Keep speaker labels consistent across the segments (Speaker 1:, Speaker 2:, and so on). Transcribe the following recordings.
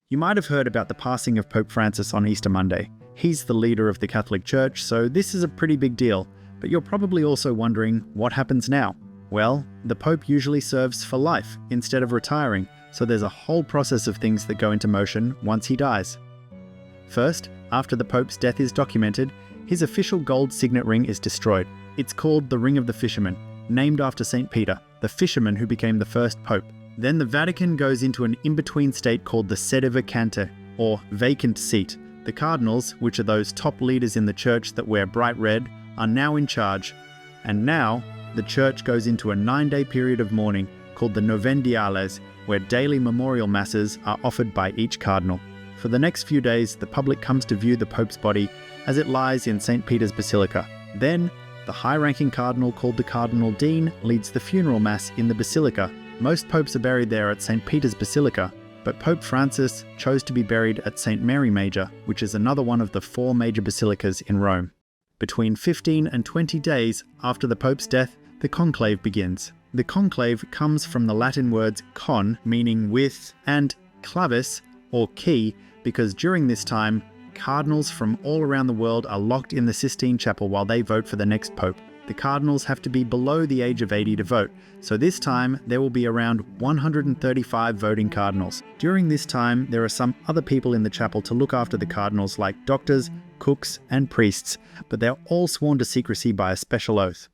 Speaker 1: You might have heard about the passing of Pope Francis on Easter Monday. He's the leader of the Catholic Church, so this is a pretty big deal. But you're probably also wondering, what happens now? Well, the Pope usually serves for life instead of retiring, so there's a whole process of things that go into motion once he dies. First, after the Pope's death is documented, his official gold signet ring is destroyed. It's called the Ring of the Fisherman, named after St. Peter, the fisherman who became the first Pope. Then the Vatican goes into an in-between state called the sede vacante, or vacant seat. The cardinals, which are those top leaders in the church that wear bright red, are now in charge. And now, the church goes into a 9-day period of mourning called the Novendiales, where daily memorial masses are offered by each cardinal. For the next few days, the public comes to view the Pope's body as it lies in St. Peter's Basilica. Then, the high-ranking cardinal called the Cardinal Dean leads the funeral mass in the Basilica. Most popes are buried there at St. Peter's Basilica, but Pope Francis chose to be buried at St. Mary Major, which is another one of the 4 major basilicas in Rome. Between 15 and 20 days after the Pope's death, the conclave begins. The conclave comes from the Latin words con, meaning with, and clavis, or key, because during this time, cardinals from all around the world are locked in the Sistine Chapel while they vote for the next pope. The cardinals have to be below the age of 80 to vote, so this time there will be around 135 voting cardinals. During this time, there are some other people in the chapel to look after the cardinals like doctors, cooks, and priests, but they're all sworn to secrecy by a special oath.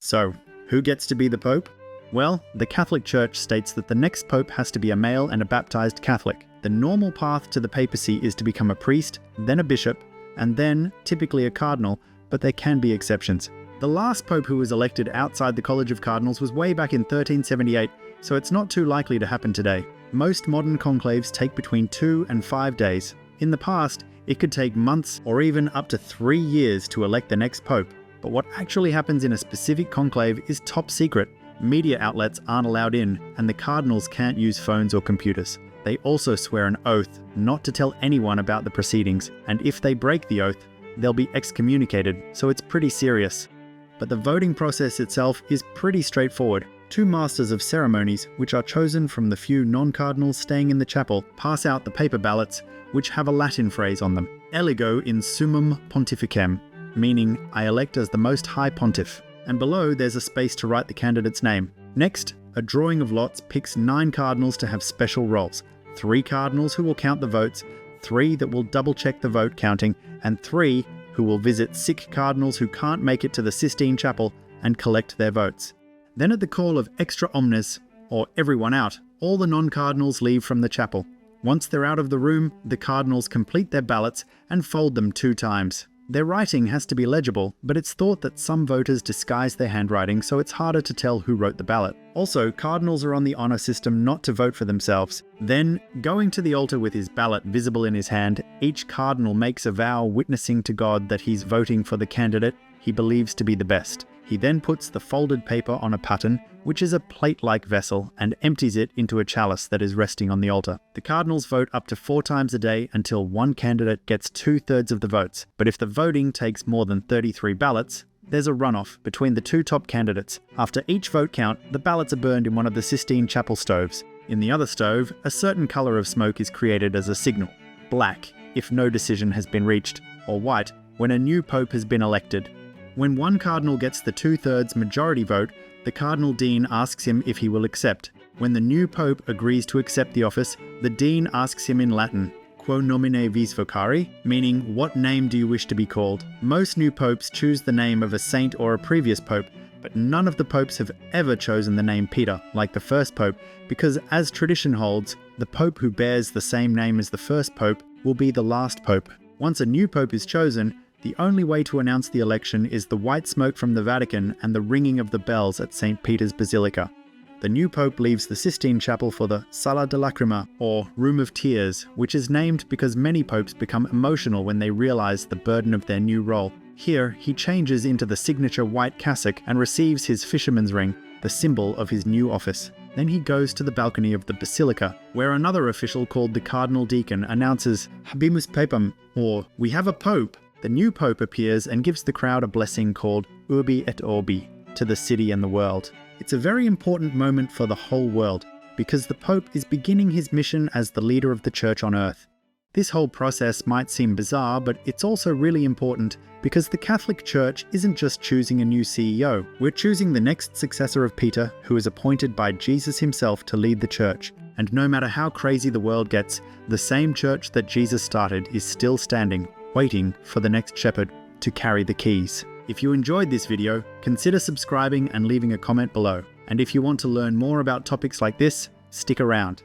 Speaker 1: So, who gets to be the pope? Well, the Catholic Church states that the next pope has to be a male and a baptized Catholic. The normal path to the papacy is to become a priest, then a bishop, and then, typically a cardinal, but there can be exceptions. The last pope who was elected outside the College of Cardinals was way back in 1378, so it's not too likely to happen today. Most modern conclaves take between 2 and 5 days. In the past, it could take months or even up to 3 years to elect the next pope. But what actually happens in a specific conclave is top secret. Media outlets aren't allowed in, and the cardinals can't use phones or computers. They also swear an oath not to tell anyone about the proceedings, and if they break the oath, they'll be excommunicated, so it's pretty serious. But the voting process itself is pretty straightforward. 2 masters of ceremonies, which are chosen from the few non-cardinals staying in the chapel, pass out the paper ballots, which have a Latin phrase on them. Eligo in summum pontificem, meaning I elect as the most high pontiff. And below there's a space to write the candidate's name. Next, a drawing of lots picks 9 cardinals to have special roles. 3 cardinals who will count the votes, 3 that will double-check the vote counting, and 3 who will visit sick cardinals who can't make it to the Sistine Chapel and collect their votes. Then at the call of extra omnes, or everyone out, all the non-cardinals leave from the chapel. Once they're out of the room, the cardinals complete their ballots and fold them 2 times. Their writing has to be legible, but it's thought that some voters disguise their handwriting, so it's harder to tell who wrote the ballot. Also, cardinals are on the honor system not to vote for themselves. Then, going to the altar with his ballot visible in his hand, each cardinal makes a vow witnessing to God that he's voting for the candidate he believes to be the best. He then puts the folded paper on a paten, which is a plate-like vessel, and empties it into a chalice that is resting on the altar. The cardinals vote up to 4 times a day until one candidate gets 2/3 of the votes. But if the voting takes more than 33 ballots, there's a runoff between the 2 top candidates. After each vote count, the ballots are burned in one of the Sistine Chapel stoves. In the other stove, a certain color of smoke is created as a signal. Black, if no decision has been reached, or white, when a new pope has been elected. When one cardinal gets the 2/3 majority vote, the Cardinal Dean asks him if he will accept. When the new pope agrees to accept the office, the dean asks him in Latin, "Quo nomine vis vocari?" meaning, "What name do you wish to be called?" Most new popes choose the name of a saint or a previous pope, but none of the popes have ever chosen the name Peter, like the first pope, because as tradition holds, the pope who bears the same name as the first pope will be the last pope. Once a new pope is chosen, the only way to announce the election is the white smoke from the Vatican and the ringing of the bells at St. Peter's Basilica. The new pope leaves the Sistine Chapel for the Sala de Lacrima, or Room of Tears, which is named because many popes become emotional when they realize the burden of their new role. Here, he changes into the signature white cassock and receives his fisherman's ring, the symbol of his new office. Then he goes to the balcony of the Basilica, where another official called the Cardinal Deacon announces, "Habemus Papam," or "We have a pope." The new pope appears and gives the crowd a blessing called Urbi et Orbi, to the city and the world. It's a very important moment for the whole world. because the Pope is beginning his mission as the leader of the Church on earth. This whole process might seem bizarre, but it's also really important because the Catholic Church isn't just choosing a new CEO. We're choosing the next successor of Peter, who is appointed by Jesus himself to lead the Church. And no matter how crazy the world gets, the same church that Jesus started is still standing, waiting for the next shepherd to carry the keys. If you enjoyed this video, consider subscribing and leaving a comment below. And if you want to learn more about topics like this, stick around.